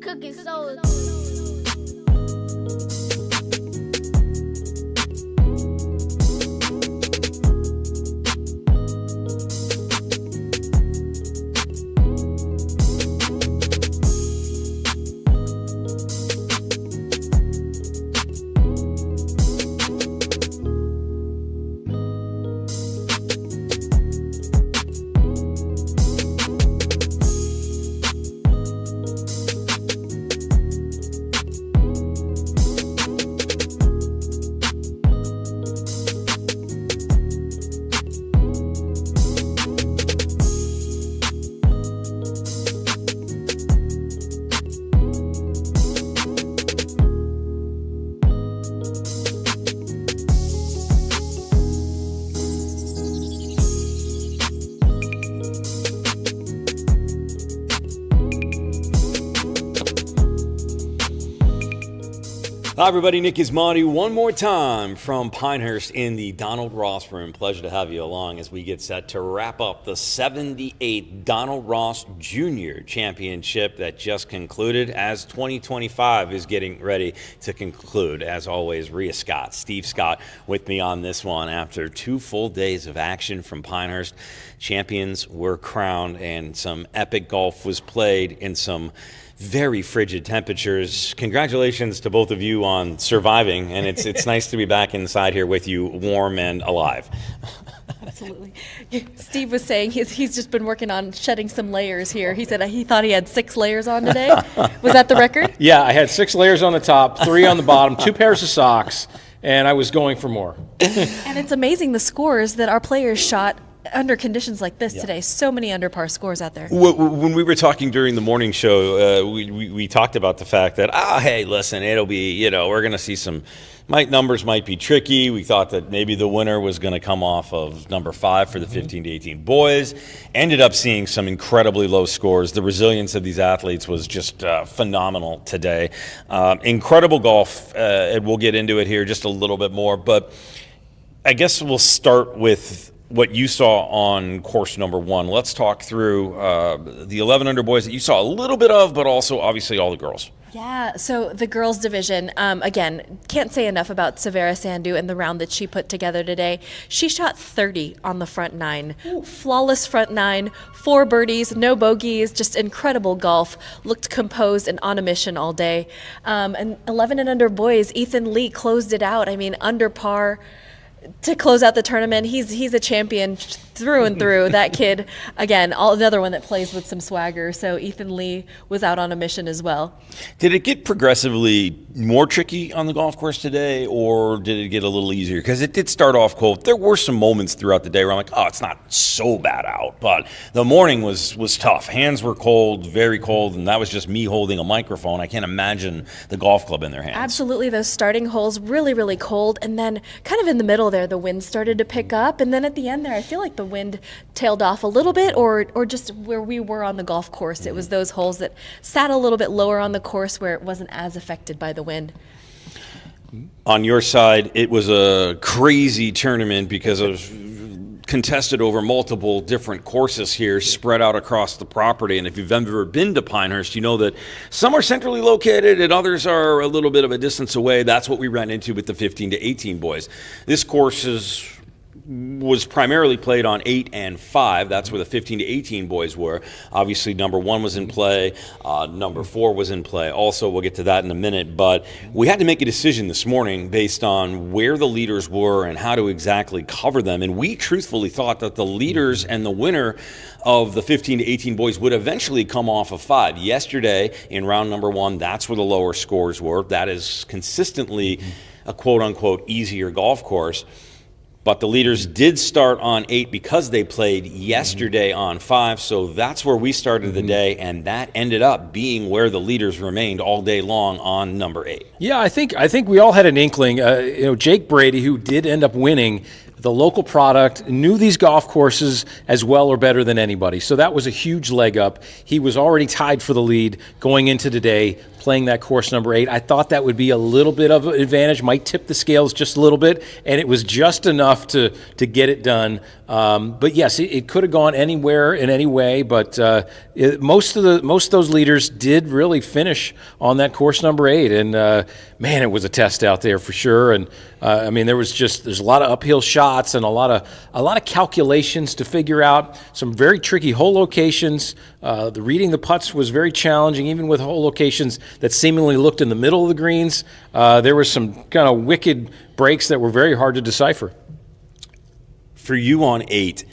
Cooking soul. Hi, everybody. Nick Gismondi one more time from Pinehurst in the Donald Ross room. Pleasure to have you along as we get set to wrap up the 78th Donald Ross Jr. Championship that just concluded as 2025 is getting ready to conclude. As always, Rhea Scott, Steve Scott with me on this one after 2 full days of action from Pinehurst. Champions were crowned and some epic golf was played in some very frigid temperatures. Congratulations to both of you on surviving, and it's nice to be back inside here with you, warm and alive. Absolutely. Steve was saying he's just been working on shedding some layers here. He said he thought he had 6 layers on today. Was that the record? Yeah, I had 6 layers on the top, 3 on the bottom, 2 pairs of socks, and I was going for more. And it's amazing the scores that our players shot under conditions like this today. So many under par scores out there. When we were talking during the morning show, we talked about the fact that, hey, listen, it'll be, we're going to see some numbers might be tricky. We thought that maybe the winner was going to come off of number 5 for the 15 to 18 boys. Ended up seeing some incredibly low scores. The resilience of these athletes was just phenomenal today. Incredible golf, and we'll get into it here just a little bit more. But I guess we'll start with what you saw on course number 1. Let's talk through the 11 under boys that you saw a little bit of, but also obviously all the girls. Yeah, so the girls division, again, can't say enough about Severa Sandhu and the round that she put together today. She shot 30 on the front 9. Ooh. Flawless front 9, 4 birdies, no bogeys, just incredible golf. Looked composed and on a mission all day. And 11 and under boys, Ethan Lee closed it out. I mean, under par. to close out the tournament. He's a champion through and through. That kid, again, another one that plays with some swagger. So Ethan Lee was out on a mission as well. Did it get progressively more tricky on the golf course today, or did it get a little easier? Because it did start off cold. There were some moments throughout the day where I'm like, oh, it's not so bad out. But the morning was tough. Hands were cold, very cold, and that was just me holding a microphone. I can't imagine the golf club in their hands. Absolutely. Those starting holes really, really cold. And then kind of in the middle there, the wind started to pick up. And then at the end there, I feel like the wind tailed off a little bit, or just where we were on the golf course. It was those holes that sat a little bit lower on the course where it wasn't as affected by the wind. On your side, it was a crazy tournament because it was contested over multiple different courses here spread out across the property. And if you've ever been to Pinehurst, you know that some are centrally located and others are a little bit of a distance away. That's what we ran into with the 15 to 18 boys. This course was primarily played on 8 and 5. That's where the 15 to 18 boys were. Obviously, number 1 was in play. Number 4 was in play. Also, we'll get to that in a minute. But we had to make a decision this morning based on where the leaders were and how to exactly cover them. And we truthfully thought that the leaders and the winner of the 15 to 18 boys would eventually come off of 5. Yesterday, in round number 1, that's where the lower scores were. That is consistently a quote-unquote easier golf course. But the leaders did start on 8 because they played yesterday on 5. So that's where we started the day, and that ended up being where the leaders remained all day long on number 8. Yeah, I think we all had an inkling. Jake Brady, who did end up winning, the local product, knew these golf courses as well or better than anybody. So that was a huge leg up. He was already tied for the lead going into today, playing that course number 8. I thought that would be a little bit of an advantage, might tip the scales just a little bit, and it was just enough to get it done. But yes, it could have gone anywhere in any way, but most of those leaders did really finish on that course number 8. And man, it was a test out there for sure. And I mean, there's a lot of uphill shots and a lot of calculations to figure out. Some very tricky hole locations. The reading the putts was very challenging, even with hole locations that seemingly looked in the middle of the greens. There were some kind of wicked breaks that were very hard to decipher. For you on 8,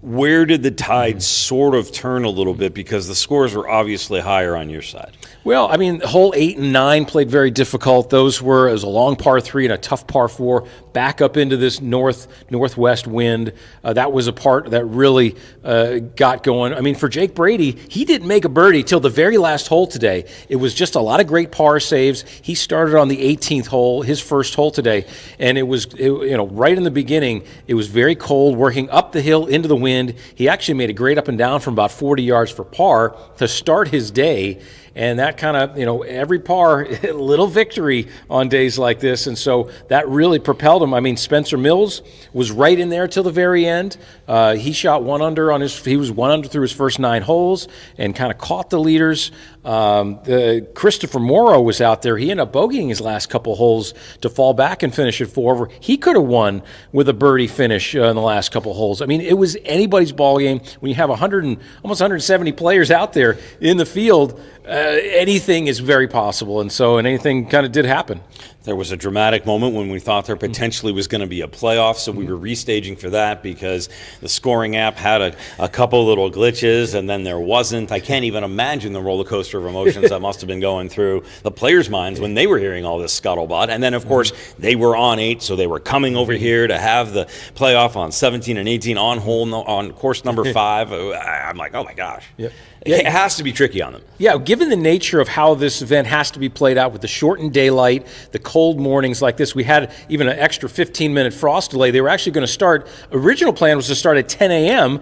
where did the tide sort of turn a little bit, because the scores were obviously higher on your side? Well, I mean, hole 8 and 9 played very difficult. It was a long par 3 and a tough par 4, back up into this northwest wind. That was a part that really got going. I mean, for Jake Brady, he didn't make a birdie till the very last hole today. It was just a lot of great par saves. He started on the 18th hole, his first hole today, and it was right in the beginning. It was very cold, working up the hill into the wind. He actually made a great up and down from about 40 yards for par to start his day. And that kind of, every par, a little victory on days like this. And so that really propelled him. I mean, Spencer Mills was right in there till the very end. He shot 1 under he was 1 under through his first 9 holes and kind of caught the leaders. Christopher Morrow was out there. He ended up bogeying his last couple holes to fall back and finish at 4 over. He could have won with a birdie finish in the last couple holes. I mean, it was anybody's ball game. When you have almost 170 players out there in the field, anything is very possible, and anything kind of did happen. There was a dramatic moment when we thought there potentially was going to be a playoff, so we were restaging for that because the scoring app had a couple little glitches, and then there wasn't. I can't even imagine the roller coaster of emotions that must have been going through the players' minds when they were hearing all this scuttlebutt. And then, of course, they were on 8, so they were coming over here to have the playoff on 17 and 18 on course number 5. I'm like, oh my gosh. Yep. It has to be tricky on them. Yeah, given the nature of how this event has to be played out with the shortened daylight, the cold mornings like this, we had even an extra 15-minute frost delay. They were actually going to start. Original plan was to start at 10 a.m.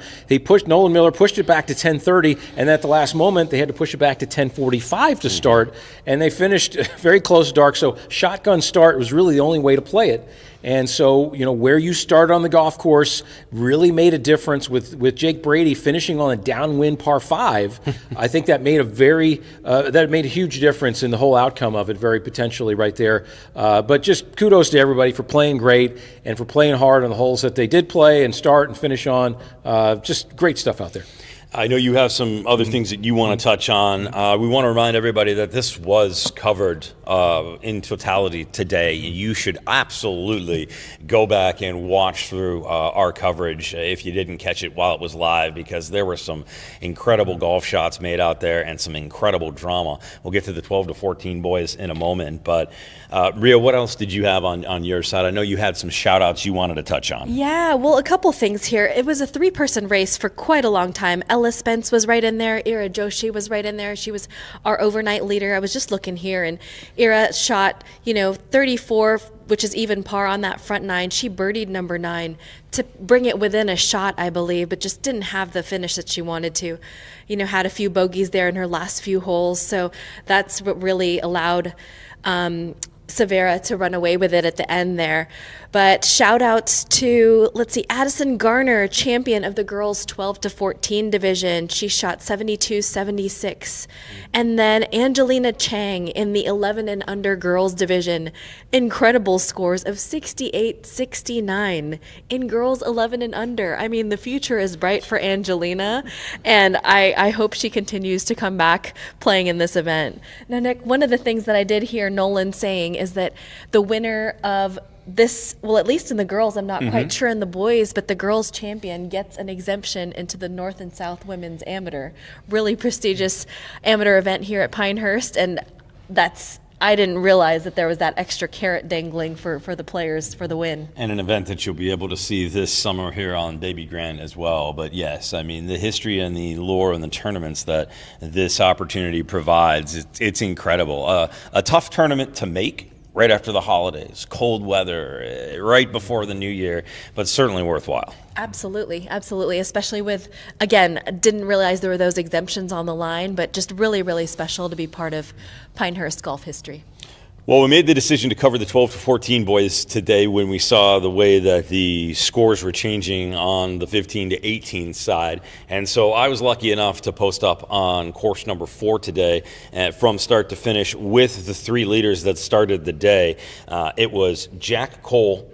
Nolan Miller pushed it back to 10:30, and at the last moment, they had to push it back to 10:45 to start, and they finished very close to dark. So shotgun start was really the only way to play it. And so, where you start on the golf course really made a difference with Jake Brady finishing on a downwind par 5. I think that made a huge difference in the whole outcome of it, very potentially right there. But just kudos to everybody for playing great and for playing hard on the holes that they did play and start and finish on. Just great stuff out there. I know you have some other things that you want to touch on. We want to remind everybody that this was covered in totality today, you should absolutely go back and watch through our coverage if you didn't catch it while it was live, because there were some incredible golf shots made out there and some incredible drama. We'll get to the 12 to 14 boys in a moment, but Rhea, what else did you have on your side? I know you had some shout outs you wanted to touch on. Yeah, well, a couple things here. It was a 3-person race for quite a long time. Ella Spence was right in there. Ira Joshi was right in there. She was our overnight leader. I was just looking here, and Ira shot, 34, which is even par on that front 9. She birdied number 9 to bring it within a shot, I believe, but just didn't have the finish that she wanted to. Had a few bogeys there in her last few holes, so that's what really allowed Severa to run away with it at the end there. But shout outs to, Addison Garner, champion of the girls 12 to 14 division. She shot 72-76. And then Angelina Chang in the 11 and under girls division. Incredible scores of 68-69 in girls 11 and under. I mean, the future is bright for Angelina, and I hope she continues to come back playing in this event. Now, Nick, one of the things that I did hear Nolan saying is that the winner of this, well, at least in the girls, I'm not quite sure in the boys, but the girls champion gets an exemption into the North and South Women's Amateur. Really prestigious amateur event here at Pinehurst, and I didn't realize that there was that extra carrot dangling for the players for the win. And an event that you'll be able to see this summer here on Baby Grand as well. But yes, I mean, the history and the lore and the tournaments that this opportunity provides, it's incredible. A tough tournament to make right after the holidays, cold weather, right before the new year, but certainly worthwhile. Absolutely, absolutely, especially with, again, didn't realize there were those exemptions on the line, but just really, really special to be part of Pinehurst golf history. Well, we made the decision to cover the 12 to 14 boys today when we saw the way that the scores were changing on the 15 to 18 side. And so I was lucky enough to post up on course number 4 today from start to finish with the 3 leaders that started the day. It was Jack Cole,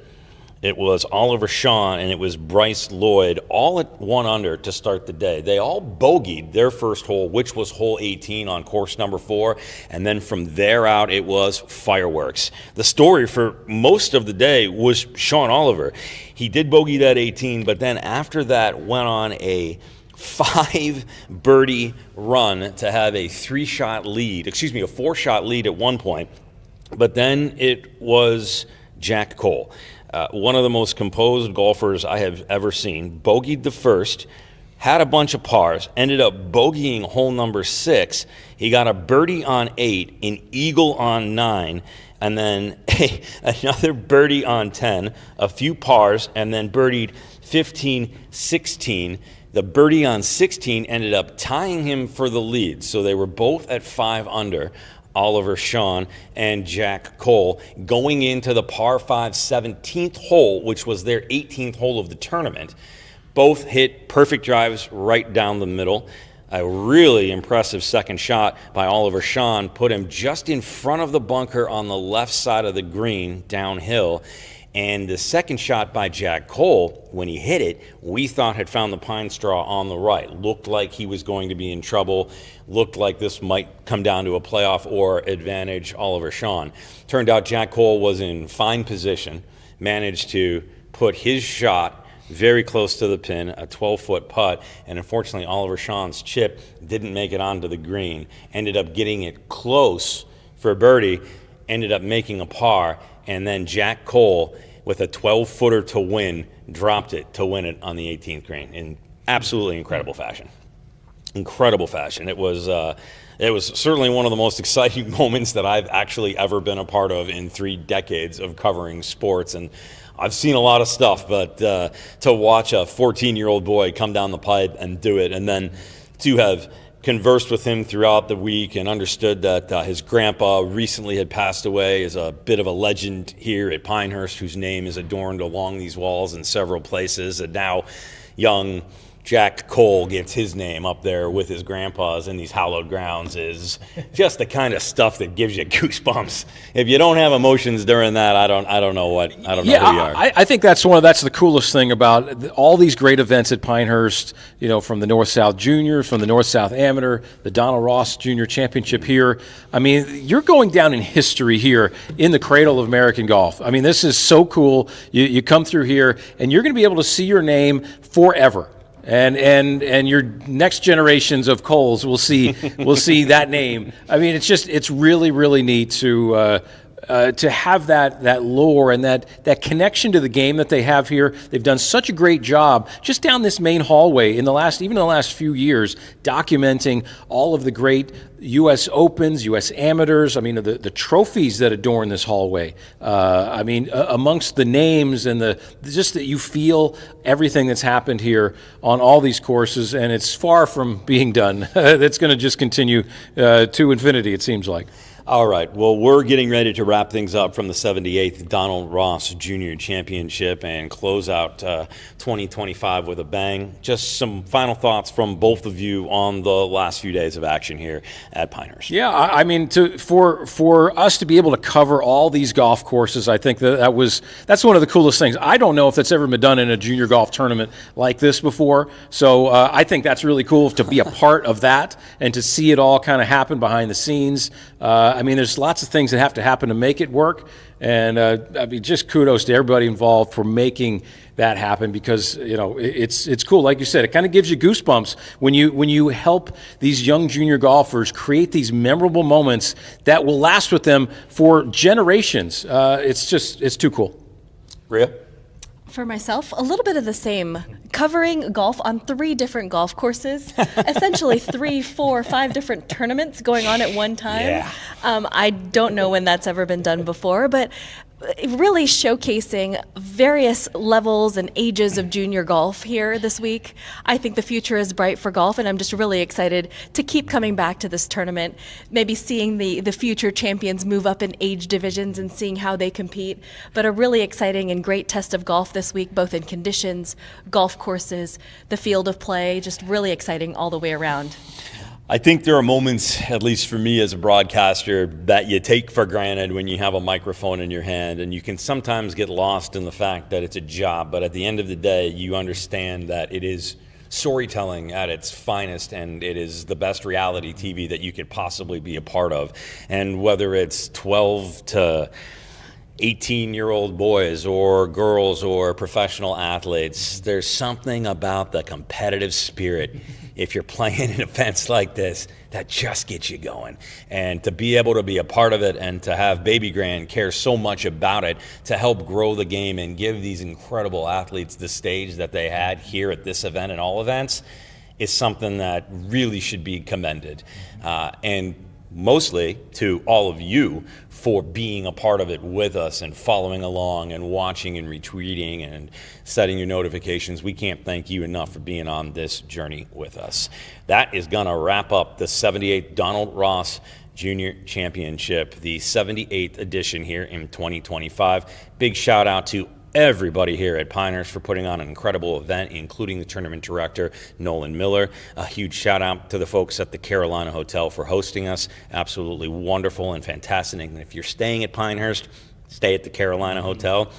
it was Oliver Shawn, and it was Bryce Lloyd, all at 1 under to start the day. They all bogeyed their first hole, which was hole 18 on course number 4, and then from there out, it was fireworks. The story for most of the day was Sean Oliver. He did bogey that 18, but then after that went on a 5 birdie run to have a 4-shot lead at one point, but then it was Jack Cole. One of the most composed golfers I have ever seen. Bogeyed the first, had a bunch of pars, ended up bogeying hole number 6. He got a birdie on 8, an eagle on 9, and then another birdie on 10, a few pars, and then birdied 15, 16. The birdie on 16 ended up tying him for the lead, so they were both at 5 under. Oliver Shawn and Jack Cole going into the par 5 17th hole, which was their 18th hole of the tournament. Both hit perfect drives right down the middle. A really impressive second shot by Oliver Shawn put him just in front of the bunker on the left side of the green downhill. And the second shot by Jack Cole, when he hit it, we thought had found the pine straw on the right. Looked like he was going to be in trouble. Looked like this might come down to a playoff or advantage Oliver Shawn. Turned out Jack Cole was in fine position, managed to put his shot very close to the pin, a 12-foot putt, and unfortunately Oliver Shawn's chip didn't make it onto the green. Ended up getting it close for a birdie, ended up making a par, and then Jack Cole, with a 12-footer to win, dropped it to win it on the 18th green in absolutely incredible fashion. Incredible fashion. It was certainly one of the most exciting moments that I've actually ever been a part of in 3 decades of covering sports. And I've seen a lot of stuff, but to watch a 14-year-old boy come down the pipe and do it, and then to have conversed with him throughout the week and understood that his grandpa recently had passed away, is a bit of a legend here at Pinehurst, whose name is adorned along these walls in several places. And now young Jack Cole gets his name up there with his grandpa's in these hallowed grounds is just the kind of stuff that gives you goosebumps. If you don't have emotions during that, I don't know who you are. I think that's the coolest thing about all these great events at Pinehurst, from the North-South Juniors, from the North-South Amateur, the Donald Ross Junior Championship here. I mean, you're going down in history here in the cradle of American golf. I mean, this is so cool. You come through here, and you're going to be able to see your name forever. And your next generations of Coles will see that name. I mean, it's really, really neat to have that lore and that connection to the game that they have here. They've done such a great job just down this main hallway in the last few years, documenting all of the great U.S. Opens, U.S. Amateurs. I mean, the trophies that adorn this hallway. Amongst the names and just that you feel everything that's happened here on all these courses, and it's far from being done. It's going to just continue to infinity, it seems like. All right. Well, we're getting ready to wrap things up from the 78th Donald Ross Junior Championship and close out 2025 with a bang. Just some final thoughts from both of you on the last few days of action here at Pinehurst. Yeah, I mean, for us to be able to cover all these golf courses, I think that's one of the coolest things. I don't know if that's ever been done in a junior golf tournament like this before. So I think that's really cool to be a part of that and to see it all kind of happen behind the scenes. There's lots of things that have to happen to make it work, and just kudos to everybody involved for making that happen, because it's cool. Like you said, it kind of gives you goosebumps when you help these young junior golfers create these memorable moments that will last with them for generations. It's too cool. Rhea? For myself, a little bit of the same. Covering golf on 3 different golf courses, essentially 3, 4, 5 different tournaments going on at one time. Yeah. I don't know when that's ever been done before, but really showcasing various levels and ages of junior golf here this week. I think the future is bright for golf, and I'm just really excited to keep coming back to this tournament, maybe seeing the future champions move up in age divisions and seeing how they compete. But a really exciting and great test of golf this week, both in conditions, golf courses, the field of play, just really exciting all the way around. I think there are moments, at least for me as a broadcaster, that you take for granted when you have a microphone in your hand, and you can sometimes get lost in the fact that it's a job. But at the end of the day, you understand that it is storytelling at its finest, and it is the best reality TV that you could possibly be a part of. And whether it's 12 to 18-year-old boys or girls or professional athletes, there's something about the competitive spirit, if you're playing in events like this, that just gets you going. And to be able to be a part of it and to have Baby Grand care so much about it to help grow the game and give these incredible athletes the stage that they had here at this event and all events is something that really should be commended. And mostly to all of you for being a part of it with us and following along and watching and retweeting and setting your notifications. We can't thank you enough for being on this journey with us. That is going to wrap up the 78th Donald Ross Junior Championship, the 78th edition here in 2025. Big shout out to everybody here at Pinehurst for putting on an incredible event, including the tournament director, Nolan Miller. A huge shout out to the folks at the Carolina Hotel for hosting us. Absolutely wonderful and fantastic. And if you're staying at Pinehurst, stay at the Carolina Hotel.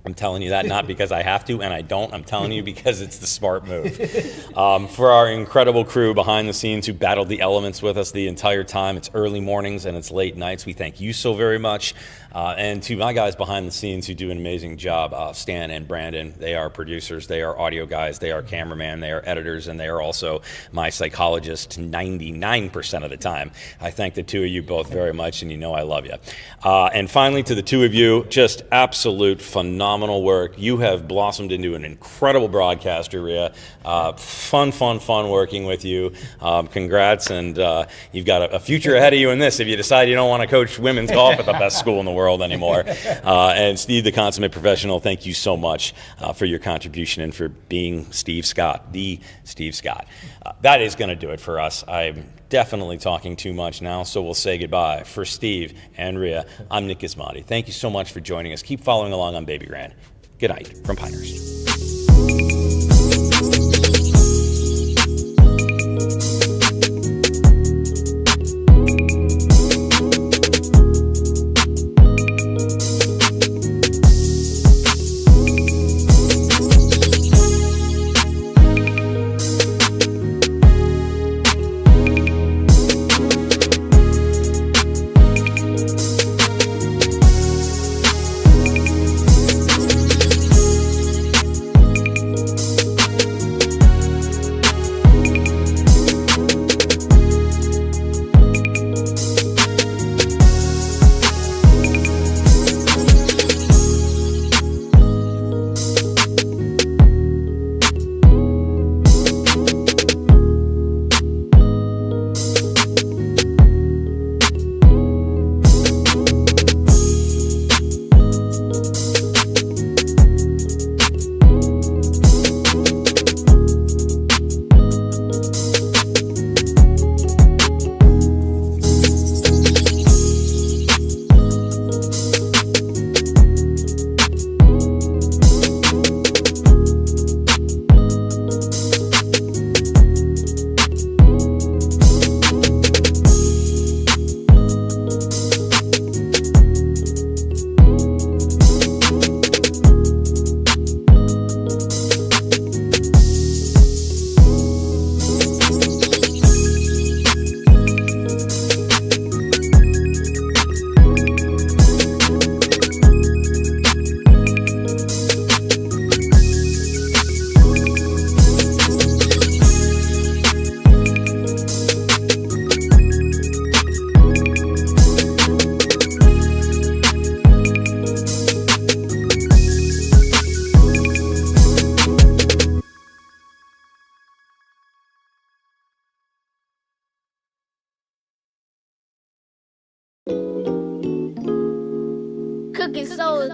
I'm telling you that not because I have to, and I don't. I'm telling you because it's the smart move. For our incredible crew behind the scenes who battled the elements with us the entire time, it's early mornings and it's late nights. We thank you so very much. And to my guys behind the scenes who do an amazing job, Stan and Brandon. They are producers, they are audio guys, they are cameramen, they are editors, and they are also my psychologist 99% of the time. I thank the two of you both very much, and you know I love you. And finally, to the two of you, just absolute phenomenal work. You have blossomed into an incredible broadcaster, Rhea. Fun working with you. Congrats, and you've got a future ahead of you in this if you decide you don't want to coach women's golf at the best school in the world anymore. And Steve, the consummate professional, thank you so much for your contribution and for being Steve Scott, the Steve Scott. That is going to do it for us. I'm definitely talking too much now, so we'll say goodbye. For Steve and Rhea, I'm Nick Gismondi. Thank you so much for joining us. Keep following along on Baby Grand. Good night from Pinehurst. cooking soul.